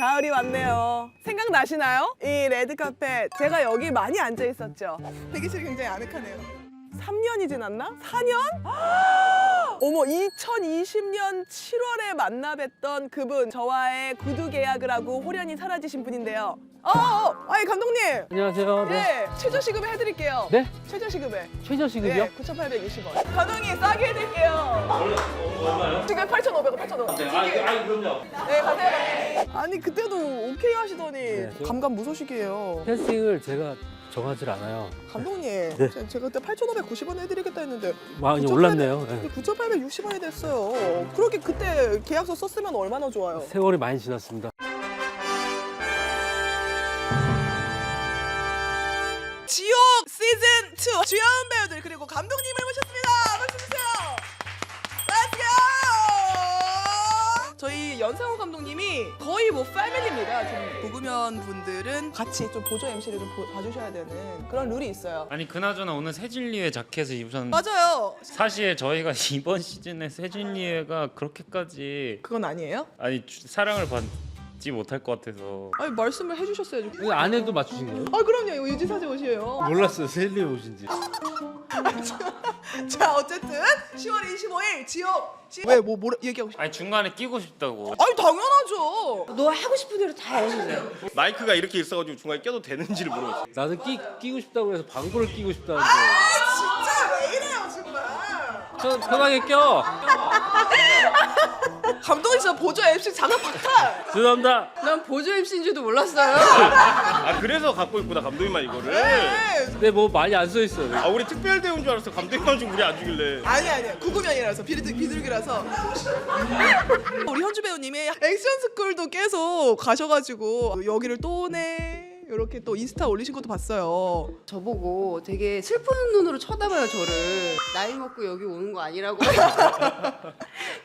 가을이 왔네요. 생각나시나요? 이 레드카펫 제가 여기 많이 앉아 있었죠. 대기실이 굉장히 아늑하네요. 3년이 지났나? 4년? 어머, 2020년 7월에 만나 뵀던 그분, 저와의 구두 계약을 하고 홀연히 사라지신 분인데요. 아니 감독님. 안녕하세요. 네, 최저시급에 해드릴게요. 네? 최저시급에. 최저시급이요? 네, 9,820원. 감독님 싸게 해드릴게요. 얼마요? 지금 8,500원, 8,500원. 그럼요. 네, 가세요. 아니 그때도 오케이 하시더니 네, 감감무소식이에요. 캐스팅을 제가 정하질 않아요. 감독님, 네. 제가 그때 8,590원 해드리겠다 했는데 많이 올랐네요. 네. 9,860원이 됐어요. 그렇게 그때 계약서 썼으면 얼마나 좋아요. 세월이 많이 지났습니다. 지옥 시즌 2 주연 배우들 그리고 감독님을 모셨습니다. 박수 주세요. Let's go! 저희 연상호 감독님이 거의 뭐 패밀리입니다. 좀 보그면 분들은 같이 좀 보조 MC를 좀 봐주셔야 되는 그런 룰이 있어요. 아니 그나저나 오늘 세진리에 자켓을 입으셨는데 맞아요. 사실 저희가 이번 시즌에 세진리가 그렇게까지 그건 아니에요? 사랑을 받지 못할 것 같아서 아니 말씀을 해주셨어야죠. 왜 아내도 맞추신 거예요? 아 그럼요. 이거 유지사제 옷이에요. 몰랐어요. 셀리 오신지. 자 어쨌든 10월 25일 지옥 왜뭐 얘기하고 싶어? 아니 중간에 끼고 싶다고. 아니 당연하죠. 너 하고 싶은 대로 다 해. 마이크가 이렇게 있어가지고 중간에 껴도 되는지를 모르겠어요. 나는 끼고 싶다고 해서 방구를 끼고 싶다는데. 진짜 왜 이래요 정말. 저 편하게 껴. 감독이 진짜 보조 MC 자가 박탈. 죄송합니다. 난 보조 MC인 줄도 몰랐어요. 아 그래서 갖고 있구나 감독님만 이거를. 네. 근데 뭐 많이 안 써 있어. 아 우리 특별 대우인 줄 알았어. 감독님만 좀 우리 안 주길래. 아니야 구구면이라서 비둘기라서. 우리 현주 배우님이 액션 스쿨도 계속 가셔가지고 여기를 또 오네. 이렇게 또 인스타 올리신 것도 봤어요. 저보고 되게 슬픈 눈으로 쳐다봐요 저를. 나이 먹고 여기 오는 거 아니라고.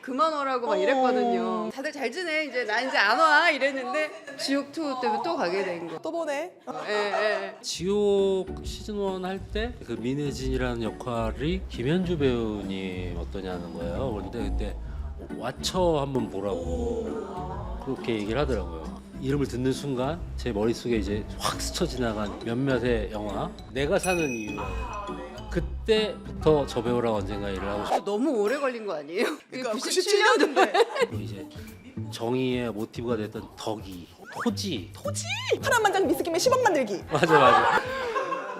그만 오라고 막 이랬거든요. 다들 잘 지내 이제 나 이제 안 와 이랬는데 지옥 2 때문에 또 가게 된 거. 또 보네. 예. 지옥 시즌 1 할 때 그 민혜진이라는 역할이 김현주 배우님 어떠냐는 거예요. 그때 와쳐 한번 보라고 그렇게 얘기를 하더라고요. 이름을 듣는 순간 제 머릿속에 이제 확 스쳐 지나간 몇몇의 영화 내가 사는 이유. 그때부터 저 배우랑 언젠가 일을 하고 싶어요. 너무 오래 걸린 거 아니에요? 그러니까 97년도 97년도인데. 그리고 이제 정의의 모티브가 됐던 덕이, 토지. 파란만장 미스김의 10억 만들기. 맞아.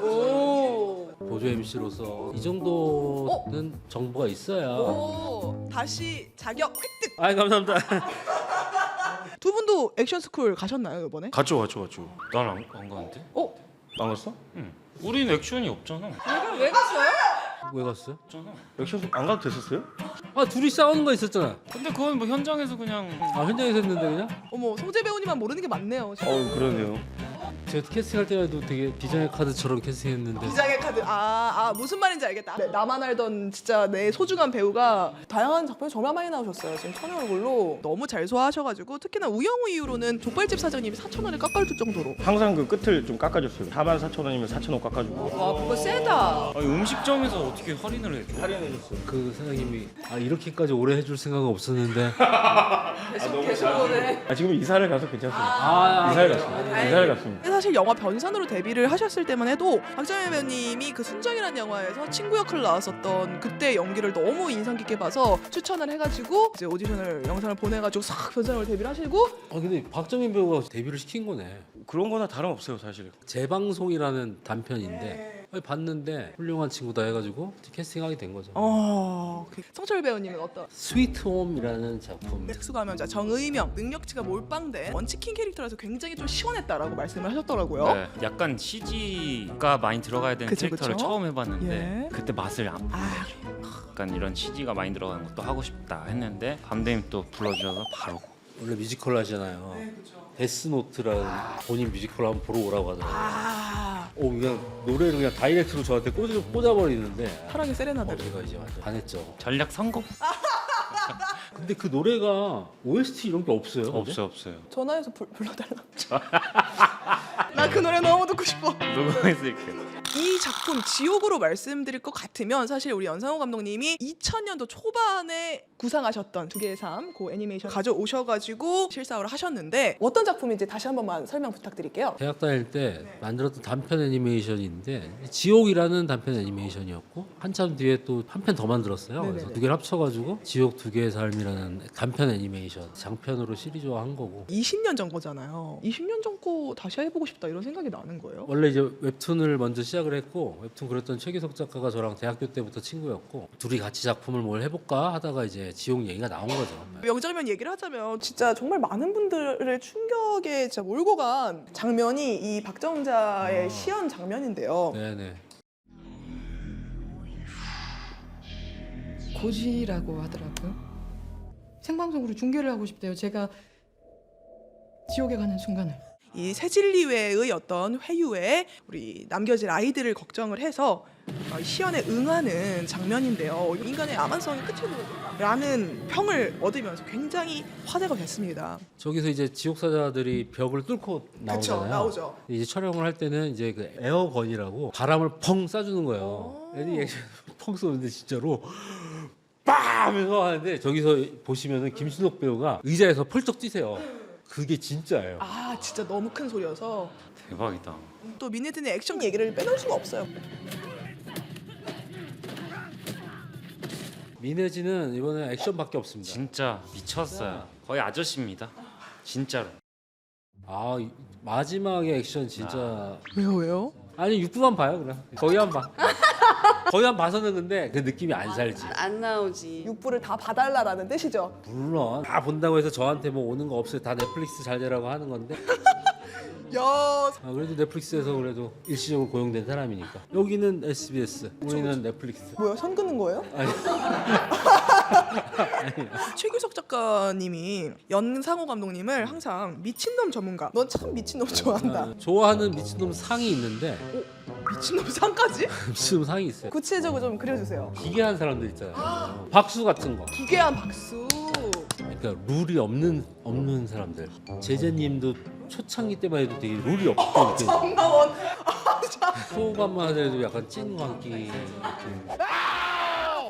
오. 보조 MC로서 이 정도는 정보가 있어야. 오, 다시 자격 획득. 아 감사합니다. 두 분도 액션 스쿨 가셨나요 이번에? 갔죠. 난안 가는데? 안 갔어? 응. 우린 액션이 없잖아. 왜 갔어요? 왜 갔어요? 없잖아. 액션 안 가도 됐었어요? 아 둘이 싸우는 거 있었잖아. 근데 그건 뭐 현장에서 그냥 아 현장에서 했는데 그냥? 어머 송재 배우님만 모르는 게 많네요. 그러네요. 제가 캐스팅할 때도 되게 비장의 카드처럼 캐스팅했는데. 비장의 카드. 무슨 말인지 알겠다. 네, 나만 알던 진짜 내 소중한 배우가 다양한 작품에 정말 많이 나오셨어요. 지금 천연 얼굴로 너무 잘 소화하셔가지고 특히나 우영우 이후로는 족발집 사장님이 4,000원을 깎아줄 정도로. 항상 그 끝을 좀 깎아줬어요. 44,000원이면 4,000원 깎아주고. 와 그거 세다. 아니, 음식점에서 어떻게 할인을 해줘? 할인해줬어요. 그 사장님이 이렇게까지 오래 해줄 생각은 없었는데. 계속 오네. 지금 이사를 가서 괜찮습니다. 이사를 갔습니다. 사실 영화 변산으로 데뷔를 하셨을 때만 해도 박정현 배우님이 그 순정이라는 영화에서 친구 역할을 나왔었던 그때 연기를 너무 인상 깊게 봐서 추천을 해가지고 이제 오디션을 영상을 보내가지고 싹 변산으로 데뷔를 하시고. 근데 박정민 배우가 데뷔를 시킨 거네. 그런 거나 다름없어요 사실. 재방송이라는 단편인데 봤는데 훌륭한 친구다 해가지고 캐스팅하게 된 거죠. 성철 배우님은 어떤? 스위트홈이라는 작품. 백수 가면자 정의명 능력치가 몰빵된 원치킨 캐릭터라서 굉장히 좀 시원했다라고 말씀을 하셨더라고요. 네, 약간 CG가 많이 들어가야 되는 그쵸, 캐릭터를 그쵸? 처음 해봤는데 예. 그때 맛을 안 약간 이런 CG가 많이 들어가는 것도 하고 싶다 했는데 감독님 또 불러주셔서 바로 원래 뮤지컬 하잖아요. 데스노트라는 본인 뮤지컬 한번 보러 오라고 하더라고요. 그냥 노래를 그냥 다이렉트로 저한테 꽂아버리는데 사랑의 세레나데. 제가 이제 완전 반했죠. 전략 성공? 근데 그 노래가 OST 이런 게 없어요. 없어요. 전화해서 불러달라. 나 그 노래 너무 듣고 싶어. 녹음했을게요. 이 작품 지옥으로 말씀드릴 것 같으면 사실 우리 연상호 감독님이 2000년도 초반에 구상하셨던 2개의 삶, 그 애니메이션 가져오셔가지고 실사화를 하셨는데 어떤 작품인지 다시 한 번만 설명 부탁드릴게요. 대학 다닐 때 만들었던 단편 애니메이션인데 지옥이라는 단편 애니메이션이었고 한참 뒤에 또 한 편 더 만들었어요. 네네네. 그래서 두 개를 합쳐가지고 지옥 2개의 삶이라는 단편 애니메이션 장편으로 시리즈화한 거고 20년 전 거잖아요. 20년 전 거 다시 해보고 싶다 이런 생각이 나는 거예요. 원래 이제 웹툰을 먼저 시작을 했고 웹툰 그렸던 최기석 작가가 저랑 대학교 때부터 친구였고 둘이 같이 작품을 뭘 해볼까 하다가 이제 지옥 얘기가 나온 거죠. 명장면 얘기를 하자면 진짜 정말 많은 분들을 충격에 진짜 몰고 간 장면이 이 박정자의 시연 장면인데요. 네네. 고지라고 하더라고요. 생방송으로 중계를 하고 싶대요. 제가 지옥에 가는 순간을. 이 새진리회의 어떤 회유에 우리 남겨질 아이들을 걱정을 해서 시연에 응하는 장면인데요. 인간의 암환성이 끝이라는 평을 얻으면서 굉장히 화제가 됐습니다. 저기서 이제 지옥사자들이 벽을 뚫고 나오잖아요. 그쵸, 나오죠. 이제 촬영을 할 때는 이제 그 에어건이라고 바람을 펑 쏴주는 거예요. 애니 액션 펑 쏘는데 진짜로 빠 하면서 하는데 저기서 보시면은 김신욱 배우가 의자에서 펄쩍 뛰세요. 그게 진짜예요. 아 진짜 너무 큰 소리여서 대박이다. 또 미네튼의 액션 얘기를 빼놓을 수가 없어요. 미네지는 이번에 액션밖에 없습니다. 진짜 미쳤어요. 거의 아저씨입니다. 진짜로. 아 마지막에 액션 진짜 왜요? 아니 6부만 봐요 그럼 거의 안 봐. 거의 안 봐서는 근데 그 느낌이 안 살지. 안 나오지. 6부를 다 봐달라라는 뜻이죠. 물론 다 본다고 해서 저한테 뭐 오는 거 없어요. 다 넷플릭스 잘 되라고 하는 건데 야 그래도 넷플릭스에서 그래도 일시적으로 고용된 사람이니까 여기는 SBS 우리는 넷플릭스. 뭐야 선 긋는 거예요? 아니 최규석 작가님이 연상호 감독님을 항상 미친놈 전문가. 넌 참 미친놈 좋아한다. 좋아하는 미친놈 상이 있는데 미친놈 상까지? 미친놈 상이 있어요. 구체적으로 좀 그려주세요. 기괴한 사람들 있잖아요. 박수 같은 거. 기괴한 박수. 그러니까 룰이 없는 사람들. 제재님도 초창기 때만 해도 되게 룰이 없고 장나원. 소감만 하더라도 약간 찐 광기 느낌.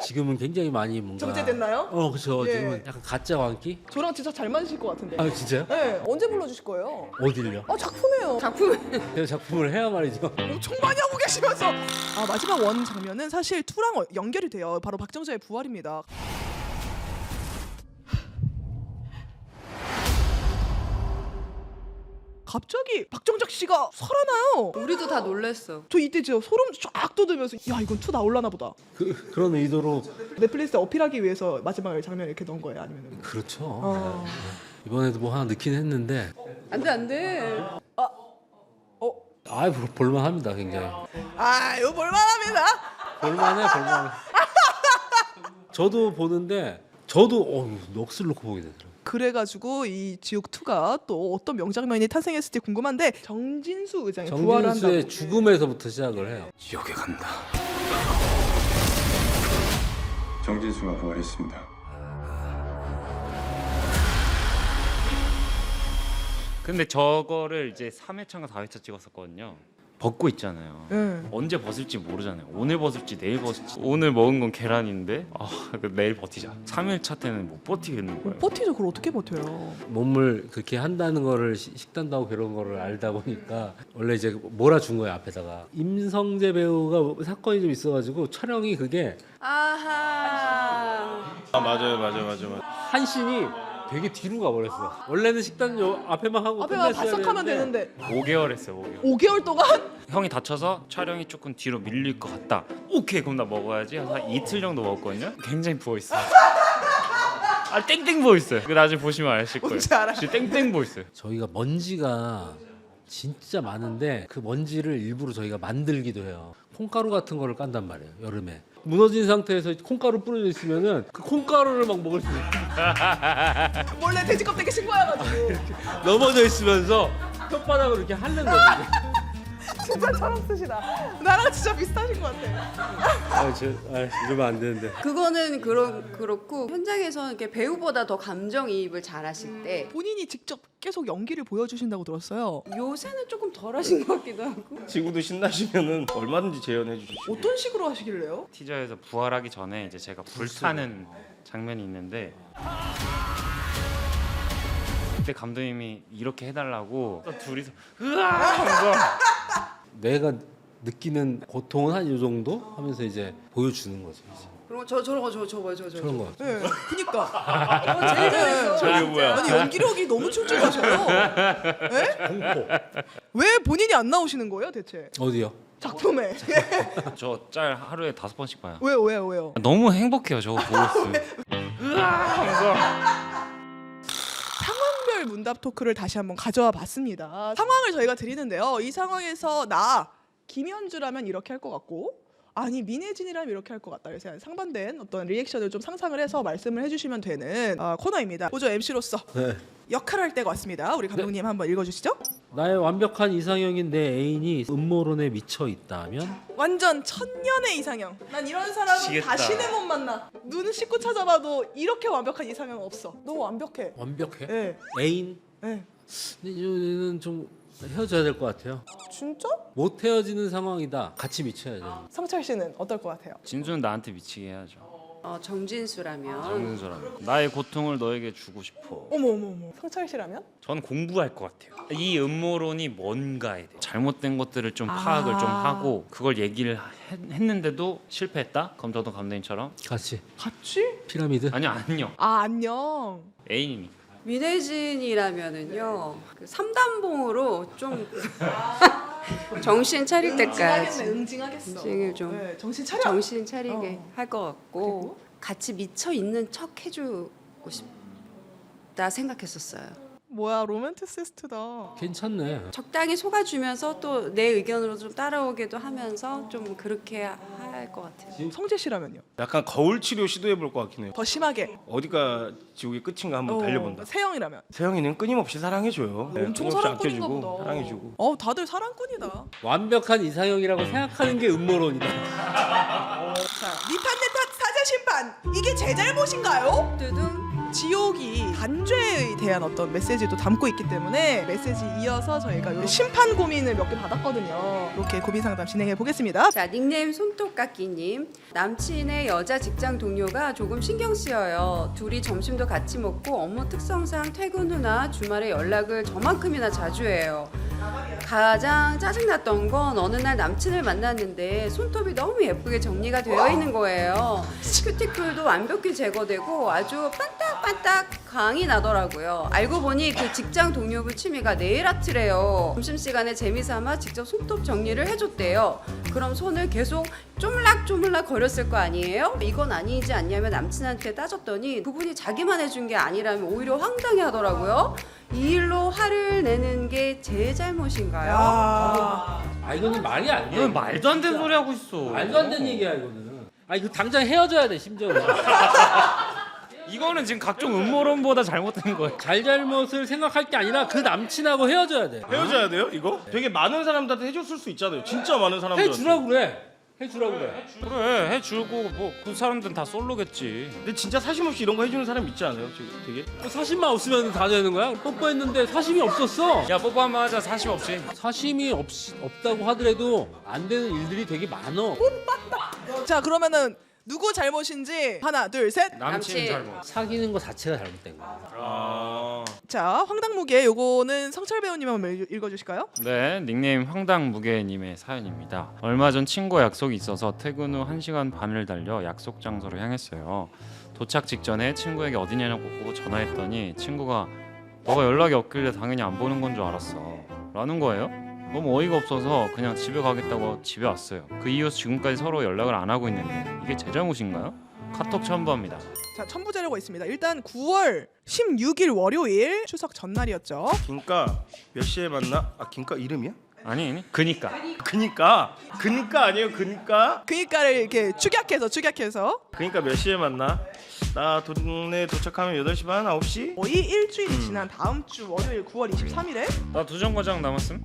지금은 굉장히 많이 뭔가 정제됐나요? 그렇죠. 예. 지금은 약간 가짜 광기. 저랑 진짜 잘 맞으실 것 같은데. 아 진짜요? 네, 언제 불러주실 거예요? 어딜요? 작품이에요. 제가 작품을 해야 말이죠. 엄청 많이 하고 계시면서. 마지막 원 장면은 사실 2랑 연결이 돼요. 바로 박정자의 부활입니다. 갑자기 박정작 씨가 살아나요. 우리도 다 놀랬어. 저 이때 진짜 소름 쫙 돋으면서 야 이건 2 나올라나 보다. 그런 의도로 넷플릭스에 어필하기 위해서 마지막 장면 이렇게 넣은 거예요? 아니면 그렇죠. 이번에도 뭐 하나 넣긴 했는데 안돼. 볼만합니다 굉장히. 이거 볼만합니다. 볼만해. 저도 보는데 저도 넋을 놓고 보게 되더라고요. 그래가지고 이 지옥 2가 또 어떤 명장면이 탄생했을지 궁금한데 정진수 의장이 부활을 한다고. 정진수의 죽음에서부터 시작을 해요. 지옥에 간다. 정진수가 부활했습니다. 근데 저거를 이제 3회차인가 4회차 찍었었거든요. 벗고 있잖아요. 네. 언제 벗을지 모르잖아요. 오늘 벗을지 내일 벗을지. 오늘 먹은 건 계란인데 내일 버티자. 3일차 때는 못 버티겠는 거예요. 버티죠. 그걸 어떻게 버텨요? 몸을 그렇게 한다는 거를 식단도 하고 그런 거를 알다 보니까 원래 이제 몰아준 거예요 앞에다가. 임성재 배우가 사건이 좀 있어가지고 촬영이 그게 아하. 맞아요. 한 씬이 되게 뒤로 가버렸어. 원래는 식단 요 앞에만 하고 앞에만 끝냈어야 바싹 하면 되는데 5개월 했어요. 5개월. 5개월 동안? 형이 다쳐서 촬영이 조금 뒤로 밀릴 것 같다. 오케이 그럼 나 먹어야지. 한 이틀 정도 먹었거든요. 굉장히 부어있어요. 땡땡 부어있어요. 그 나중에 보시면 아실 거예요. 뭔지 알아요. 진짜 땡땡 부어있어요. 저희가 먼지가 진짜 많은데 그 먼지를 일부러 저희가 만들기도 해요. 콩가루 같은 거를 깐단 말이에요 여름에. 무너진 상태에서 콩가루 뿌려져 있으면은 그 콩가루를 막 먹을 수 있어요. 몰래 돼지 껍데기 신고해가지고 넘어져 있으면서 혓바닥으로 이렇게 핥는 거지. 진짜 철없으시다. 나랑 진짜 비슷하신 것 같아. 이러면 안 되는데. 그거는 그렇고 현장에서 이렇게 배우보다 더 감정이입을 잘하실 때 본인이 직접 계속 연기를 보여주신다고 들었어요. 요새는 조금 덜하신 것 같기도 하고. 지금도 신나시면은 얼마든지 재현해 주시죠. 어떤 식으로 하시길래요? 티저에서 부활하기 전에 이제 제가 불타는 장면이 있는데 그때 감독님이 이렇게 해달라고 또 둘이서 으아 하면서 내가 느끼는 고통은 한 이 정도 하면서 이제 보여주는 거죠. 이제. 그럼 저런 거 저 그런 거. 네, 그니까. 제일 잘했어. 저게 뭐야? 아니 연기력이 너무 출중하셔요. 네? 공포. 왜 본인이 안 나오시는 거예요, 대체? 어디요? 작품에. 저 짤 하루에 5번씩 봐요. 왜요? 너무 행복해요 저거 보고 있으면. 으아 하면서 상황별 문답 토크를 다시 한번 가져와 봤습니다. 상황을 저희가 드리는데요. 이 상황에서 나 김현주라면 이렇게 할 것 같고, 아니 민혜진이라면 이렇게 할 것 같다. 그래서 상반된 어떤 리액션을 좀 상상을 해서 말씀을 해주시면 되는 코너입니다. 보조 MC로서 네. 역할을 할 때가 왔습니다. 우리 감독님 한번 읽어주시죠. 나의 완벽한 이상형인 내 애인이 음모론에 미쳐 있다면 완전 천년의 이상형. 난 이런 사람은 미치겠다. 다시는 못 만나. 눈을 씻고 찾아봐도 이렇게 완벽한 이상형 없어. 너무 완벽해. 완벽해. 네. 애인. 네. 근데 이제는 좀 헤어져야 될 것 같아요. 진짜? 못 헤어지는 상황이다. 같이 미쳐야 돼. 성철 씨는 어떨 것 같아요? 진주는 나한테 미치게 해야죠. 정진수라면 정은수라면 나의 고통을 너에게 주고 싶어. 어머. 성철 씨라면? 전 공부할 것 같아요. 이 음모론이 뭔가에 대해 잘못된 것들을 좀 파악을 좀 하고 그걸 얘기를 했는데도 실패했다? 그럼 저도 감독님처럼 같이. 같이? 피라미드. 아니요 안녕. 안녕. 애인이니까. 민혜진이라면은요 그 3단봉으로 좀 정신 차릴 응징하겠네. 때까지 응징하겠어. 응징을 좀 네, 정신 차려. 정신 차리게 어. 할 것 같고 같이 미쳐 있는 척 해주고 싶다 생각했었어요. 뭐야 로맨티시스트다. 괜찮네. 적당히 속아주면서 또 내 의견으로 좀 따라오기도 하면서 좀 그렇게 할 것 같아요. 성재 씨라면요? 약간 거울 치료 시도해 볼 것 같긴 해요. 더 심하게. 어디가 지옥의 끝인가 한번 달려본다. 세영이라면? 세영이는 끊임없이 사랑해줘요. 네, 엄청 끊임없이 사랑꾼인가 아껴주고 보다. 사랑해주고. 다들 사랑꾼이다. 완벽한 이상형이라고 생각하는 게 음모론이다. 자, 니탄 사제 심판. 이게 제 잘못인가요? 두둥. 지옥이 단죄에 대한 어떤 메시지도 담고 있기 때문에 메시지 이어서 저희가 요 심판 고민을 몇 개 받았거든요. 이렇게 고민 상담 진행해 보겠습니다. 자 닉네임 손톱깎이님. 남친의 여자 직장 동료가 조금 신경 쓰여요. 둘이 점심도 같이 먹고 업무 특성상 퇴근 후나 주말에 연락을 저만큼이나 자주 해요. 가장 짜증났던 건 어느 날 남친을 만났는데 손톱이 너무 예쁘게 정리가 되어 있는 거예요. 큐티클도 완벽히 제거되고 아주 반딱반딱 광이 나더라고요. 알고 보니 그 직장 동료분 취미가 네일 아트래요. 점심시간에 재미삼아 직접 손톱 정리를 해줬대요. 그럼 손을 계속 쪼물락쪼물락 거렸을 거 아니에요? 이건 아니지 않냐면 남친한테 따졌더니 그분이 자기만 해준 게 아니라면 오히려 황당해 하더라고요. 이 일로 화를 내는 게 제 잘못인가요? 아 이거는 말이 안 돼. 너 말도 안 되는 소리 하고 있어. 말도 안 되는 얘기야 이거는. 아 이거 당장 헤어져야 돼 심지어. 이거는 지금 각종 음모론보다 잘못된 거예요. 잘잘못을 생각할 게 아니라 그 남친하고 헤어져야 돼. 헤어져야 돼요 이거? 되게 많은 사람들한테 해줬을 수 있잖아요. 진짜 많은 사람들. 해주라고 그래. 해주라고 그래. 그래 해주고 뭐 그 사람들은 다 솔로겠지. 근데 진짜 사심 없이 이런 거 해주는 사람 있지 않아요? 지금 되게. 사심만 없으면 다 되는 거야? 뽀뽀했는데 사심이 없었어. 야 뽀뽀 한번 하자. 사심 없이. 사심이 없다고 하더라도 안 되는 일들이 되게 많어. 자, 그러면은 누구 잘못인지 하나, 둘, 셋. 남친 남친. 잘못. 사귀는 거 자체가 잘못된 거야. 아. 자, 황당무계 요거는 성철 배우님 한번 읽어주실까요? 네, 닉네임 황당무게님의 사연입니다. 얼마 전 친구와 약속이 있어서 퇴근 후 1시간 반을 달려 약속 장소로 향했어요. 도착 직전에 친구에게 어디냐고 묻고 전화했더니 친구가 너가 연락이 없길래 당연히 안 보는 건 줄 알았어 라는 거예요. 너무 어이가 없어서 그냥 집에 가겠다고 집에 왔어요. 그 이후 지금까지 서로 연락을 안 하고 있는데 이게 제 잘못인가요? 카톡 첨부합니다. 자, 첨부 자료가 있습니다. 일단 9월 16일 월요일 추석 전날이었죠. 김가 몇 시에 만나? 아 김가 이름이야? 아니 그니까 그니까 아니에요. 그니까 그니까를 이렇게 축약해서 그니까 몇 시에 만나? 나 동네 도착하면 8시 반 9시? 거의 일주일이 지난 다음 주 월요일 9월 23일에 나 2정거장 남았음?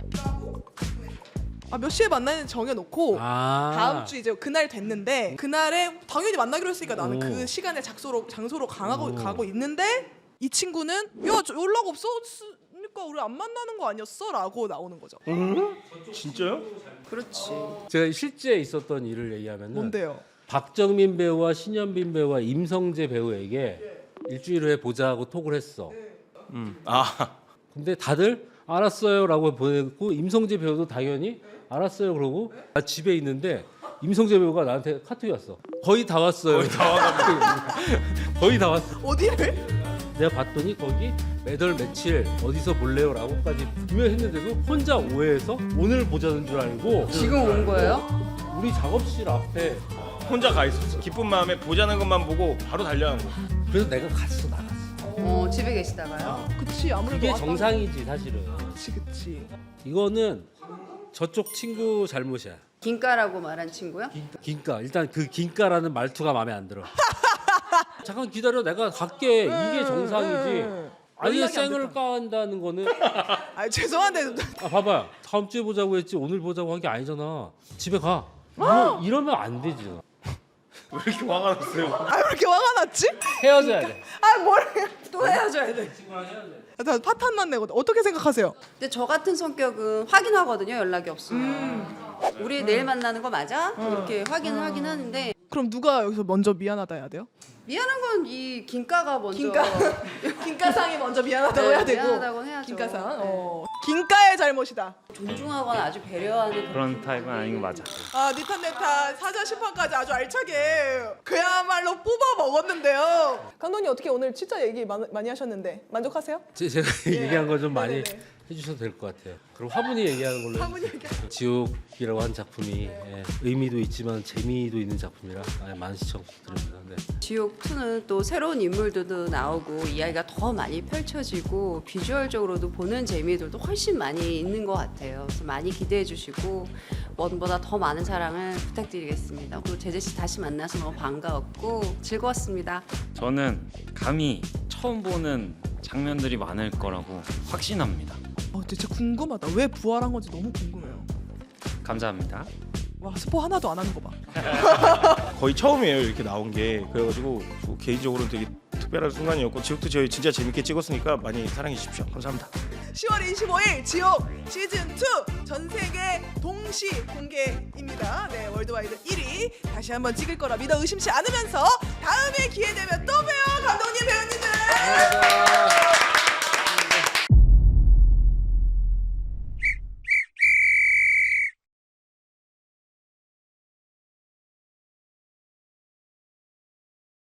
몇 시에 만나는지 정해놓고 다음 주 이제 그날 됐는데 그날에 당연히 만나기로 했으니까 나는 그 시간에 장소로 가고 있는데 이 친구는 야 저 연락 없었으니까 우리 안 만나는 거 아니었어? 라고 나오는 거죠. 진짜요? 그렇지. 제가 실제 있었던 일을 얘기하면은 뭔데요? 박정민 배우와 신현빈 배우와 임성재 배우에게 일주일 후에 보자고 톡을 했어. 아 근데 다들 알았어요라고 보냈고 임성재 배우도 당연히 알았어요 그러고 나 집에 있는데 임성재 배우가 나한테 카톡이 왔어. 거의 다 왔어요. 거의 다 왔어. 어디를? 내가 봤더니 거기 매달 며칠 어디서 볼래요라고까지 분명했는데도 혼자 오해해서 오늘 보자는 줄 알고 지금 온 거예요? 우리 작업실 앞에. 혼자 가 있었어. 기쁜 마음에 보자는 것만 보고 바로 달려간 거. 그래서 내가 나갔어. 집에 계시다가요? 그치 아무래도 그게 왔다. 정상이지 사실은. 그치. 이거는 저쪽 친구 잘못이야. 긴가라고 말한 친구요? 긴가. 일단 그 긴가라는 말투가 마음에 안 들어. 잠깐 기다려. 내가 갈게. 이게 정상이지. 아니 연락이 안 쌩을 됐다. 깐다는 거는 아 죄송한데 봐봐. 다음 주에 보자고 했지 오늘 보자고 한 게 아니잖아. 집에 가. 이러면 안 되지. 왜 이렇게 화가 났어요? 왜 이렇게 화가 났지? 헤어져야 돼. 또 헤어져야 돼. 나 파탄 났네. 어떻게 생각하세요? 근데 저 같은 성격은 확인하거든요. 연락이 없으면. 우리 내일 만나는 거 맞아? 이렇게 확인을 하긴 하는데 그럼 누가 여기서 먼저 미안하다 해야 돼요? 미안한 건 이 긴가가 먼저. 긴가상이 먼저 미안하다고 네, 해야 되고. 미안하다고는 해야죠. 긴가상. 네. 긴가의 잘못이다. 존중하거나 아주 배려하는 그런 타입은 아닌 거 맞아. 니탄 네탄 사자 심판까지 아주 알차게 그야말로 뽑아 먹었는데요. 감독님 어떻게 오늘 진짜 얘기 많이 하셨는데 만족하세요? 제가 얘기한 거 좀 많이 네네네. 해주셔도 될 것 같아요. 그럼 화분이 얘기하는 걸로. 해주세요. 지옥이라고 한 작품이 의미도 있지만 재미도 있는 작품이라 많은 시청 부탁드립니다. 네. 지옥 2는 또 새로운 인물들도 나오고 이야기가 더 많이 펼쳐지고 비주얼적으로도 보는 재미들도 훨씬 많이 있는 것 같아요. 그래서 많이 기대해 주시고 원보다 더 많은 사랑을 부탁드리겠습니다. 그리고 제재 씨 다시 만나서 너무 반가웠고 즐거웠습니다. 저는 감히 처음 보는 장면들이 많을 거라고 확신합니다. 진짜 궁금하다. 왜 부활한 건지 너무 궁금해요. 감사합니다. 와 스포 하나도 안 하는 거 봐. 거의 처음이에요 이렇게 나온 게. 그래가지고 개인적으로는 되게 특별한 순간이었고 지옥도 저희 진짜 재밌게 찍었으니까 많이 사랑해 주십시오. 감사합니다. 10월 25일 지옥 시즌 2 전 세계 동시 공개입니다. 네 월드와이드 1위 다시 한번 찍을 거라 믿어 의심치 않으면서 다음에 기회 되면 또 봬요 감독님 배우님들.